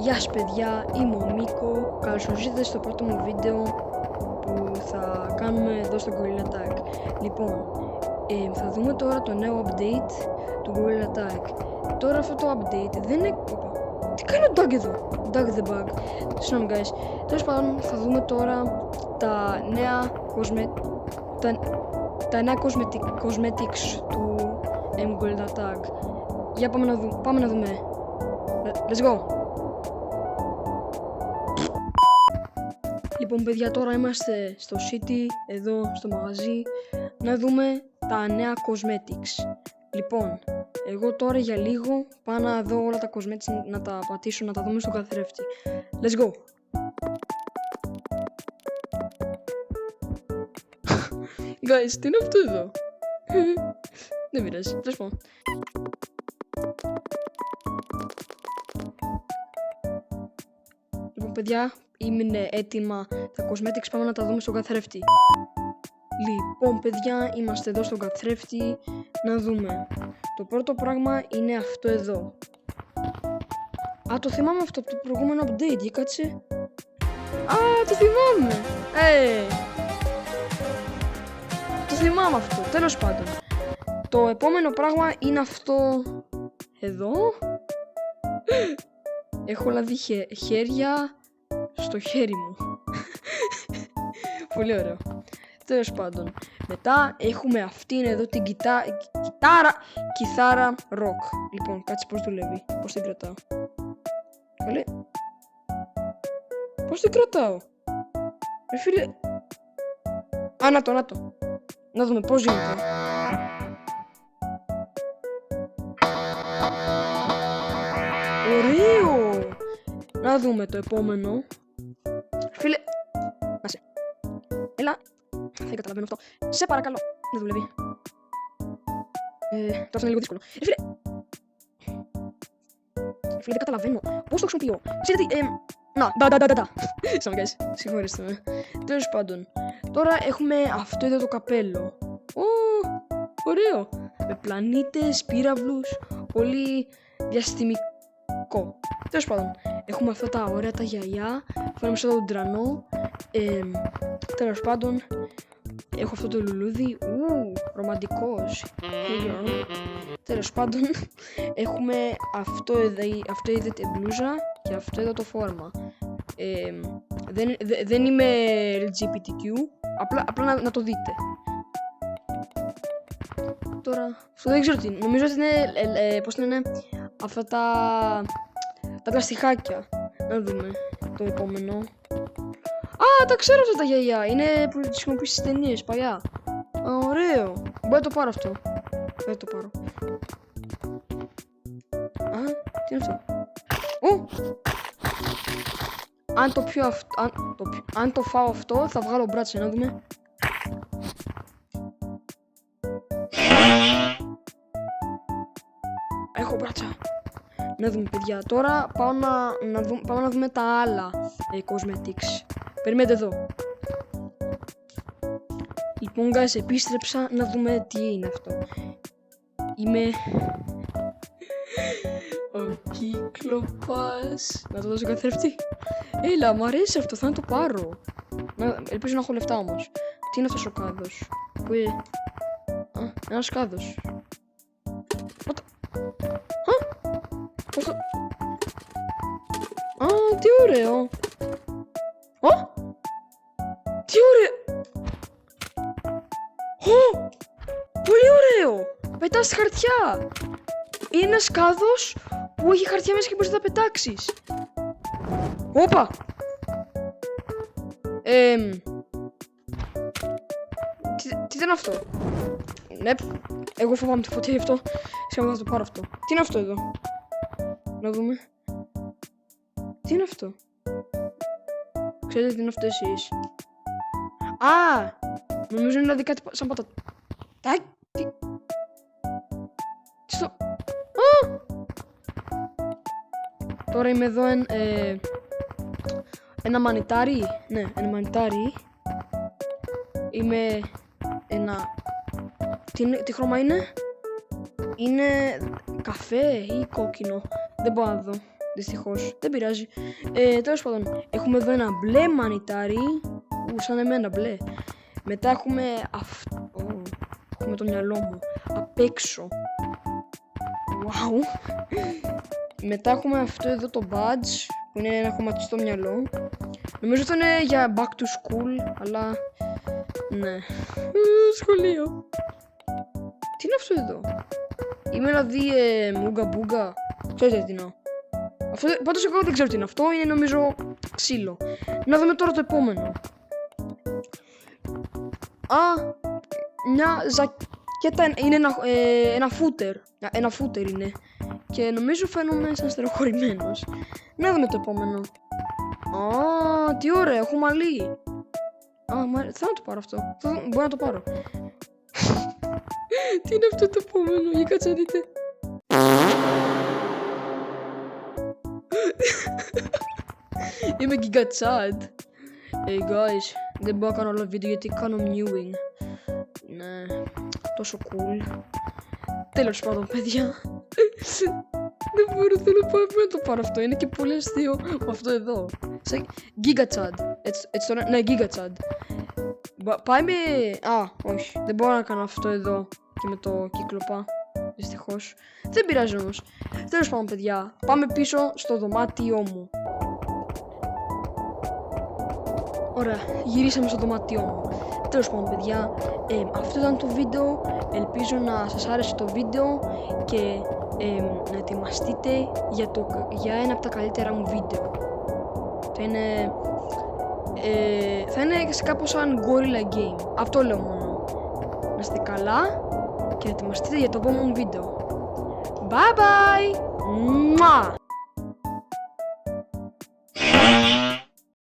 Γεια σας παιδιά, είμαι ο Μίκο. Καλώς ήρθατε στο πρώτο μου βίντεο που θα κάνουμε εδώ στο Gorilla Tag. Λοιπόν, θα δούμε τώρα το νέο update του Gorilla Tag. Τώρα αυτό το update δεν είναι... Οπα, τι κάνει ο Doug εδώ? Doug the Bug. Συγγνώμη guys. Τέλος πάντων θα δούμε τώρα τα νέα cosmetics του Gorilla Tag. Για πάμε να δούμε. Let's go! Λοιπόν παιδιά, τώρα είμαστε στο city, εδώ στο μαγαζί, να δούμε τα νέα cosmetics. Λοιπόν, εγώ τώρα για λίγο πάω να δω όλα τα cosmetics, να τα πατήσω, να τα δούμε στον καθρέφτη. Let's go! Guys, τι είναι αυτό εδώ? Δεν πειράζει, τέλος πάντων. Λοιπόν παιδιά, είναι έτοιμα τα cosmetics, πάμε να τα δούμε στον καθρέφτη. Λοιπόν παιδιά, είμαστε εδώ στον καθρέφτη, να δούμε. Το πρώτο πράγμα είναι αυτό εδώ. Α, το θυμάμαι αυτό από το προηγούμενο update, για κάτσε. Α, το θυμάμαι. Το θυμάμαι αυτό, τέλος πάντων. Το επόμενο πράγμα είναι αυτό εδώ. Έχω λάβει χέρια στο χέρι μου. Πολύ ωραίο. Τέλος πάντων. Μετά έχουμε αυτήν εδώ την κιθάρα rock. Λοιπόν, κάτσε πώς δουλεύει. Πώς την κρατάω? Καλέ. Πώς την κρατάω? Ρε φίλε. Α, να το. Να δούμε πώς γίνεται. Ωραίο! Να δούμε το επόμενο. Φίλε, να σε. Έλα. Δεν καταλαβαίνω αυτό. Σε παρακαλώ. Δεν δουλεύει. Τώρα είναι λίγο δύσκολο. Φίλε, δεν καταλαβαίνω. Πώς το χρησιμοποιώ? Ξέρετε τι, να, Sorry guys, συγχωρέστε με. Τέλος πάντων. Τώρα έχουμε αυτό εδώ το καπέλο. Ωραίο. Με πλανήτες, πύραυλους. Πολύ διαστημικό. Τέλος πάντων, έχουμε αυτά τα ωραία τα γυαλιά. Φέραμε σε εδώ τον τρανό. Τέλος πάντων, έχω αυτό το λουλούδι. Ρομαντικός. Τέλος πάντων, έχουμε αυτό εδώ την μπλούζα και αυτό εδώ το φόρμα. Δεν είμαι LGBTQ, απλά να το δείτε. Τώρα, αυτό δεν ξέρω τι είναι. Νομίζω ότι είναι, πώς είναι, αυτά τα πλαστιχάκια. Να δούμε το επόμενο. Α, τα ξέρω αυτά τα γυαλιά. Είναι που τις χρησιμοποιείς στις ταινίες παλιά. Α, ωραίο. Μπορεί να το πάρω αυτό. Δεν το πάρω. Α, τι είναι αυτό? Αν το φάω αυτό, θα βγάλω μπράτσα. Να δούμε. Έχω μπράτσα. Να δούμε παιδιά. Τώρα πάμε να δούμε τα άλλα cosmetics. Περιμένετε εδώ. Λοιπόν guys, επίστρεψα να δούμε τι είναι αυτό. Είμαι ο Κύκλοπας. Να το δώσω καθρέφτη. Έλα, μου αρέσει αυτό, θα το πάρω. Ελπίζω να έχω λεφτά όμως. Τι είναι αυτός ο κάδος? Πού είναι? Α, ένας κάδος. Πώς το... Α, τι ωραίο. Τι ωραίο. Πολύ ωραίο. Πετάς χαρτιά. Είναι ένας κάδος που έχει χαρτιά μέσα και μπορείς να τα πετάξεις. Όπα. Τι ήταν αυτό? Ναι, εγώ φοβάμαι το φωτί αυτό. Σίγουρα θα το πάρω αυτό. Τι είναι αυτό εδώ? Να δούμε. Τι είναι αυτό? Ξέρετε τι είναι αυτό εσείς? Α! Νομίζω είναι δηλαδή κάτι σαν πατάτα. Τι στο... Α! Τώρα είμαι εδώ ένα μανιτάρι. Ναι, ένα μανιτάρι. Είμαι ένα... Τι χρώμα είναι? Είναι καφέ ή κόκκινο? Δεν μπορώ να δω. Δυστυχώς. Δεν πειράζει. Τέλος πάντων, έχουμε εδώ ένα μπλε μανιτάρι. Σαν εμένα μπλε. Μετά έχουμε αυτό. Έχουμε το μυαλό μου. Απ' έξω. Wow. Μετά έχουμε αυτό εδώ το badge. Που είναι ένα χρωματιστό μυαλό. Νομίζω ότι είναι για back to school. Αλλά... ναι. Σχολείο. Τι είναι αυτό εδώ? Είμαι δηλαδή μούγκα μπούγκα. Ξέρετε τι είναι? Αυτό, πάντως εγώ δεν ξέρω τι είναι αυτό. Είναι νομίζω ξύλο. Να δούμε τώρα το επόμενο. Μια ζακέτα. Είναι ένα φούτερ. Ένα φούτερ είναι. Και νομίζω φαίνομαι σαν στεροχωρημένος. Να δούμε το επόμενο. Τι ωραία, έχω μαλλί. Θέλω να το πάρω αυτό. Μπορώ να το πάρω. Τι είναι αυτό το επόμενο? Για κάτσε να δείτε. Είμαι Giga Chad. Hey guys, δεν μπορώ να κάνω άλλο βίντεο γιατί κάνω mewing. Ναι, τόσο cool. Τέλος πάντων, παιδιά. Δεν μπορώ, θέλω να το πάρω αυτό. Είναι και πολύ αστείο αυτό εδώ. Giga Chad. Έτσι τώρα, ναι, Giga Chad. Πάει με... όχι. Δεν μπορώ να κάνω αυτό εδώ και με το κύκλοπα. Δυστυχώς. Δεν πειράζει όμως. Τέλος πάντων, παιδιά. Πάμε πίσω στο δωμάτιό μου. Ωραία, γυρίσαμε στο δωμάτιό μου. Τέλος πάντων, παιδιά, αυτό ήταν το βίντεο. Ελπίζω να σας άρεσε το βίντεο και να ετοιμαστείτε για ένα από τα καλύτερα μου βίντεο. Θα είναι κάπως σαν Gorilla Game. Αυτό λέω μόνο. Να είστε καλά και να ετοιμαστείτε για το επόμενο βίντεο. Bye bye! Μουα!